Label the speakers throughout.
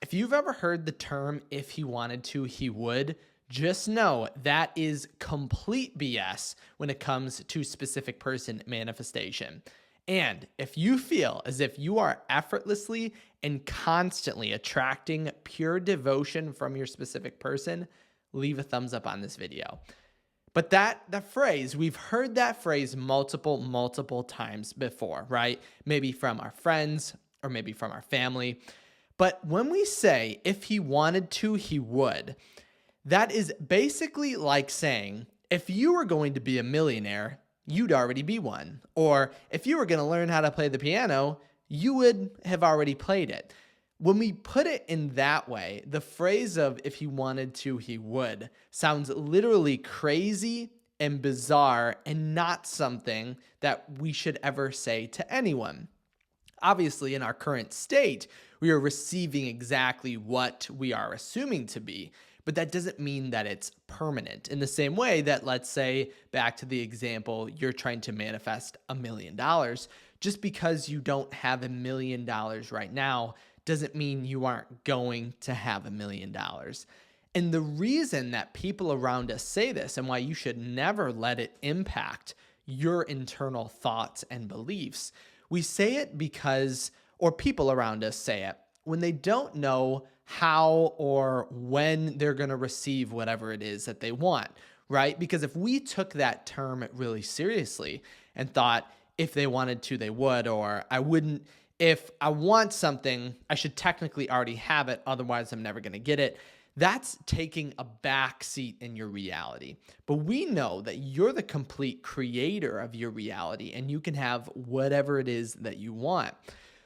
Speaker 1: If you've ever heard the term, if he wanted to, he would, just know that is complete BS when it comes to specific person manifestation. And if you feel as if you are effortlessly and constantly attracting pure devotion from your specific person, leave a thumbs up on this video. But that phrase, we've heard that phrase multiple times before, right? Maybe from our friends or maybe from our family. But when we say, if he wanted to, he would, that is basically like saying, if you were going to be a millionaire, you'd already be one. Or if you were going to learn how to play the piano, you would have already played it. When we put it in that way, the phrase of if he wanted to, he would sounds literally crazy and bizarre and not something that we should ever say to anyone. Obviously, in our current state, we are receiving exactly what we are assuming to be, but that doesn't mean that it's permanent. In the same way that, let's say, back to the example, you're trying to manifest $1 million. Just because you don't have $1 million right now doesn't mean you aren't going to have $1 million. And the reason that people around us say this and why you should never let it impact your internal thoughts and beliefs, we say it because, or people around us say it, when they don't know how or when they're going to receive whatever it is that they want, right? Because if we took that term really seriously and thought if they wanted to, they would, or I wouldn't, if I want something, I should technically already have it, otherwise I'm never going to get it. That's taking a back seat in your reality. But we know that you're the complete creator of your reality and you can have whatever it is that you want.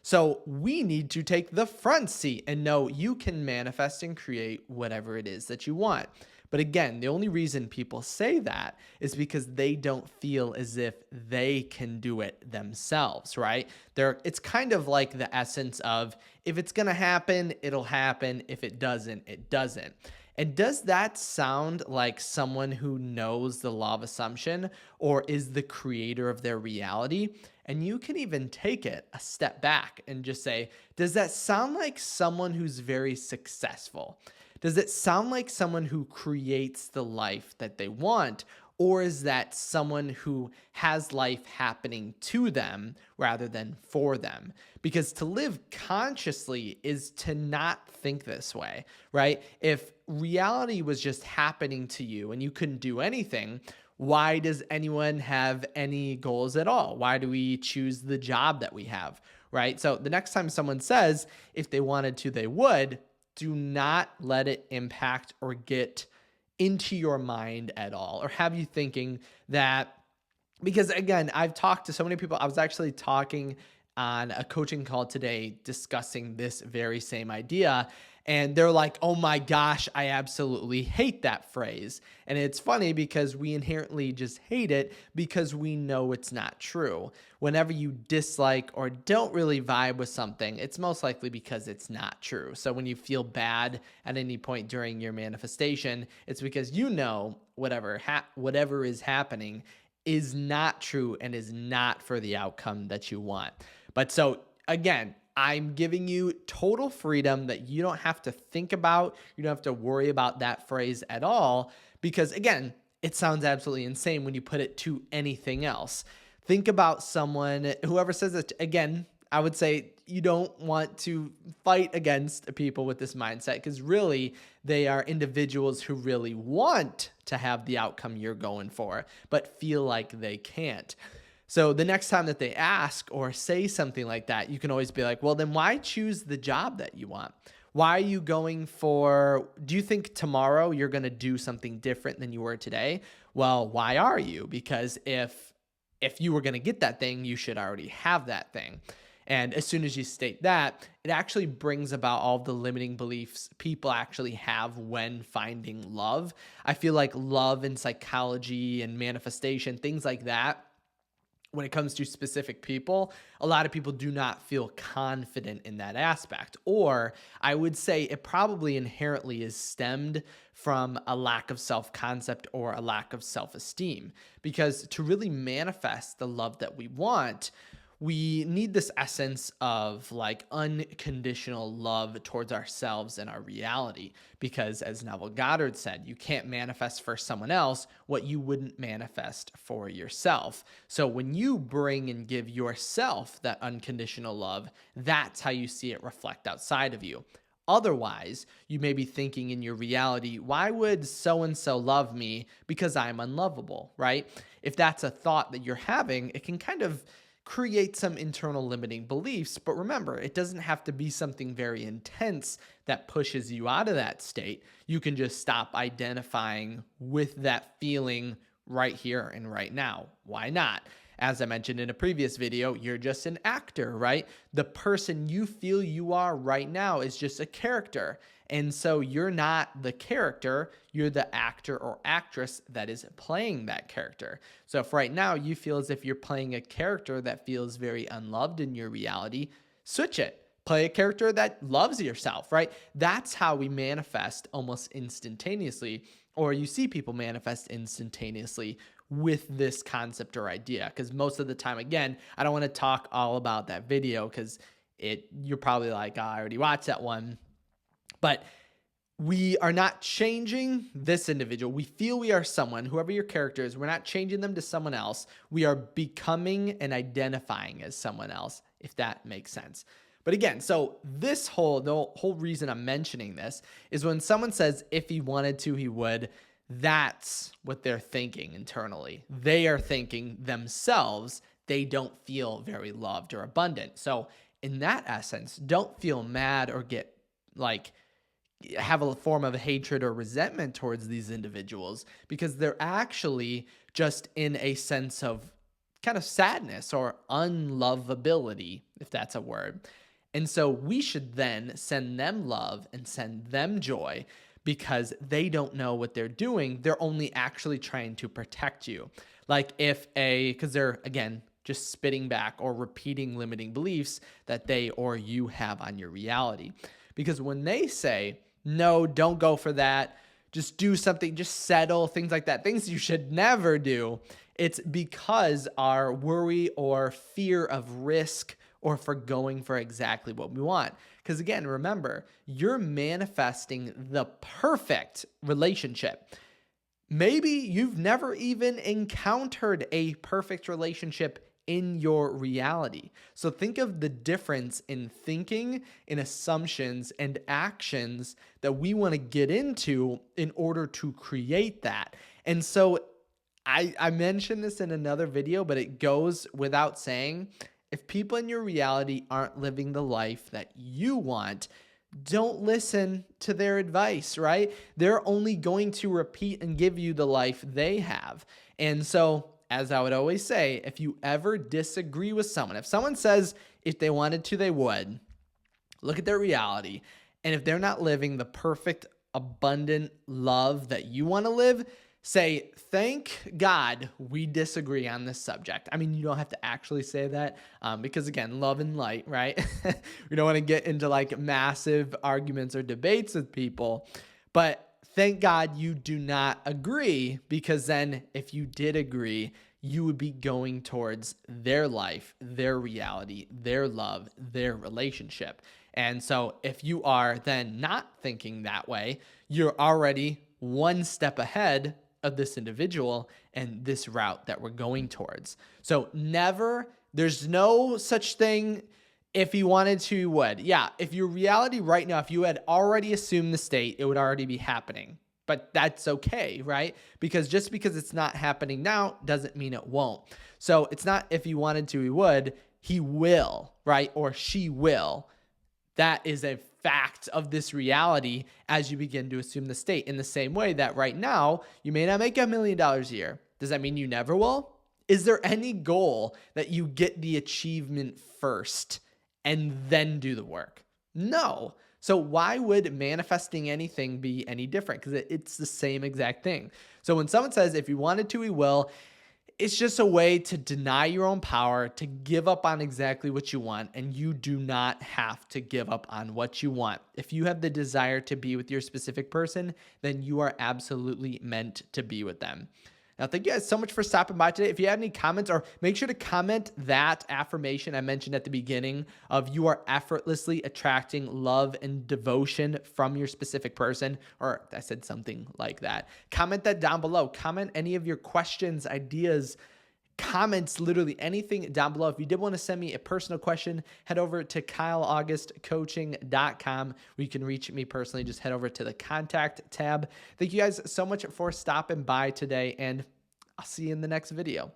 Speaker 1: So we need to take the front seat and know you can manifest and create whatever it is that you want. But again, the only reason people say that is because they don't feel as if they can do it themselves, right? It's kind of like the essence of if it's going to happen, it'll happen. If it doesn't, it doesn't. And does that sound like someone who knows the law of assumption or is the creator of their reality? And you can even take it a step back and just say, does that sound like someone who's very successful? Does it sound like someone who creates the life that they want? Or is that someone who has life happening to them rather than for them? Because to live consciously is to not think this way, right? If reality was just happening to you and you couldn't do anything, why does anyone have any goals at all? Why do we choose the job that we have, right? So the next time someone says, if they wanted to, they would, do not let it impact or get into your mind at all or have you thinking that, because again, I've talked to so many people. I was actually talking on a coaching call today discussing this very same idea. And they're like, oh my gosh, I absolutely hate that phrase. And it's funny because we inherently just hate it because we know it's not true. Whenever you dislike or don't really vibe with something, it's most likely because it's not true. So when you feel bad at any point during your manifestation, it's because you know whatever is happening is not true and is not for the outcome that you want. But so again, I'm giving you total freedom that you don't have to think about. You don't have to worry about that phrase at all because, again, it sounds absolutely insane when you put it to anything else. Think about someone, whoever says it, again, I would say you don't want to fight against people with this mindset because really they are individuals who really want to have the outcome you're going for, but feel like they can't. So the next time that they ask or say something like that, you can always be like, well, then why choose the job that you want? Why are you going for, do you think tomorrow you're going to do something different than you were today? Well, why are you? Because if you were going to get that thing, you should already have that thing. And as soon as you state that, it actually brings about all the limiting beliefs people actually have when finding love. I feel like love and psychology and manifestation, things like that, when it comes to specific people, a lot of people do not feel confident in that aspect. Or I would say it probably inherently is stemmed from a lack of self-concept or a lack of self-esteem. Because to really manifest the love that we want, we need this essence of like unconditional love towards ourselves and our reality. Because as Neville Goddard said, you can't manifest for someone else what you wouldn't manifest for yourself. So when you bring and give yourself that unconditional love, that's how you see it reflect outside of you. Otherwise, you may be thinking in your reality, why would so and so love me? Because I'm unlovable, right? If that's a thought that you're having, it can kind of create some internal limiting beliefs. But remember, it doesn't have to be something very intense that pushes you out of that state. You can just stop identifying with that feeling right here and right now. Why not? As I mentioned in a previous video, you're just an actor, right? The person you feel you are right now is just a character. And so you're not the character, you're the actor or actress that is playing that character. So if right now you feel as if you're playing a character that feels very unloved in your reality, switch it. Play a character that loves yourself, right? That's how we manifest almost instantaneously, or you see people manifest instantaneously with this concept or idea. Because most of the time, again, I don't want to talk all about that video because you're probably like, oh, I already watched that one. But we are not changing this individual. We feel we are someone, whoever your character is, we're not changing them to someone else. We are becoming and identifying as someone else, if that makes sense. But again, so the whole reason I'm mentioning this is when someone says, if he wanted to, he would, that's what they're thinking internally. They are thinking themselves, they don't feel very loved or abundant. So in that essence, don't feel mad or get like, have a form of hatred or resentment towards these individuals, because they're actually just in a sense of kind of sadness or unlovability, if that's a word. And so we should then send them love and send them joy, because they don't know what they're doing. They're only actually trying to protect you. Like because they're, again, just spitting back or repeating limiting beliefs that they or you have on your reality. Because when they say, no, don't go for that, just do something, just settle, things like that, things you should never do, it's because our worry or fear of risk or for going for exactly what we want. Because again, remember, you're manifesting the perfect relationship. Maybe you've never even encountered a perfect relationship in your reality. So think of the difference in thinking, in assumptions, and actions that we want to get into in order to create that. And so I mentioned this in another video, but it goes without saying, if people in your reality aren't living the life that you want, don't listen to their advice, right? They're only going to repeat and give you the life they have. And so, as I would always say, if you ever disagree with someone, if someone says if they wanted to, they would, look at their reality. And if they're not living the perfect, abundant love that you want to live, say, thank God we disagree on this subject. I mean, you don't have to actually say that because, again, love and light, right? We don't want to get into like massive arguments or debates with people. But thank God you do not agree, because then if you did agree, you would be going towards their life, their reality, their love, their relationship. And so if you are then not thinking that way, you're already one step ahead of this individual and this route that we're going towards. So there's no such thing, if he wanted to, he would. Yeah, if your reality right now, if you had already assumed the state, it would already be happening. But that's okay, right? Because just because it's not happening now doesn't mean it won't. So it's not if he wanted to, he would. He will, right? Or she will. That is a fact of this reality as you begin to assume the state. In the same way that right now, you may not make $1 million a year. Does that mean you never will? Is there any goal that you get the achievement first and then do the work? No. So why would manifesting anything be any different? Because it's the same exact thing. So when someone says, if you wanted to, he will, it's just a way to deny your own power, to give up on exactly what you want, and you do not have to give up on what you want. If you have the desire to be with your specific person, then you are absolutely meant to be with them. Now, thank you guys so much for stopping by today. If you have any comments, or make sure to comment that affirmation I mentioned at the beginning of you are effortlessly attracting love and devotion from your specific person, or I said something like that. Comment that down below. Comment any of your questions, ideas, comments, literally anything down below. If you did want to send me a personal question, head over to kyleaugustcoaching.com where you can reach me personally. Just head over to the contact tab. Thank you guys so much for stopping by today, and I'll see you in the next video.